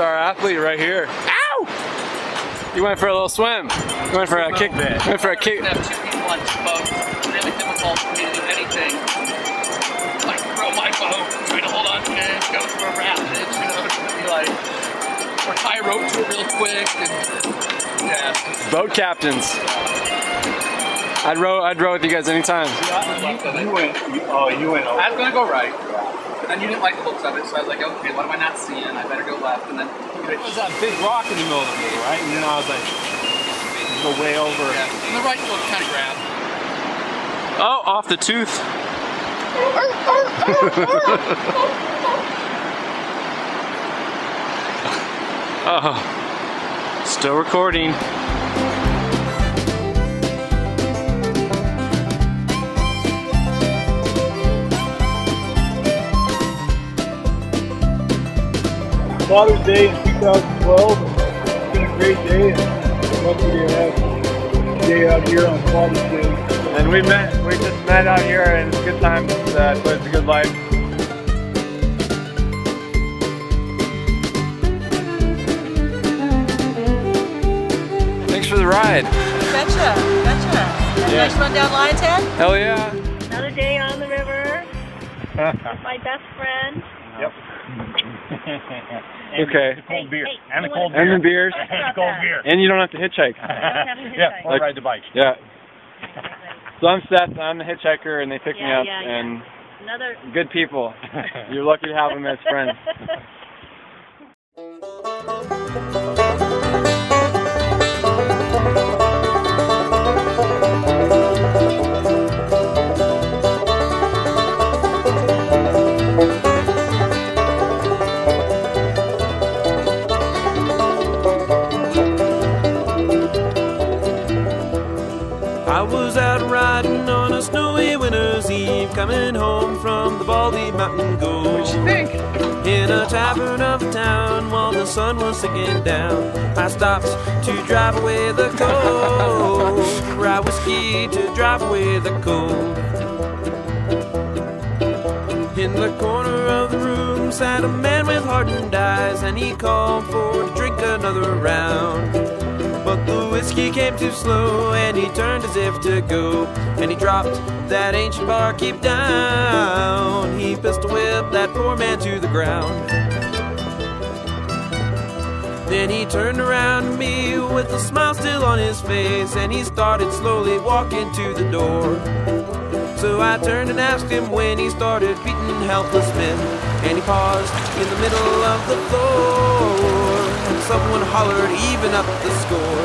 our athlete right here. Ow! You went for a little swim. You went for a kick. Went for a kick. I have 2 people on 2 boats. It's really difficult for me to do anything. Like throw my boat, try to hold on to it, go through a raft. It's gonna be like, or tie a rope to it real quick. And, yeah. Boat captains. I'd row with you guys anytime. You went over. I was gonna go right. But then you didn't like the looks of it, so I was like, okay, what am I not seeing? I better go left. And then There was that big rock in the middle of the pool, right? And then I was like, go way over. yeah, and the right foot kind of grabbed. Oh, off the tooth. Oh, still recording. Father's Day in 2012. It's been a great day. And lucky to have a day out here on Father's Day. And we just met out here, and it's a good time. So it's a good life. Thanks for the ride. Betcha. Nice run down Lion's Head? Hell yeah. Another day on the river with my best friend. Yep. Okay. The cold beer. And the you cold wanna- beer. And the beers. And the cold beer. And you don't have to hitchhike. Yeah, or ride the bike. Yeah. So I'm Seth, I'm the hitchhiker, and they picked me up, Yeah. and Another. good people. You're lucky to have them as friends. I was out riding on a snowy winter's eve, coming home from the Baldy Mountain Gold. What'd you think? In a tavern of the town while the sun was sinking down, I stopped to drive away the cold. Rye whiskey to drive away the cold. In the corner of the room sat a man with hardened eyes, and he called for to drink another round. But the whiskey came too slow, and he turned as if to go, and he dropped that ancient barkeep down. He pistol whipped that poor man to the ground. Then he turned around to me with a smile still on his face, and he started slowly walking to the door. So I turned and asked him when he started beating helpless men, and he paused in the middle of the floor, and someone hollered, "Even up the score."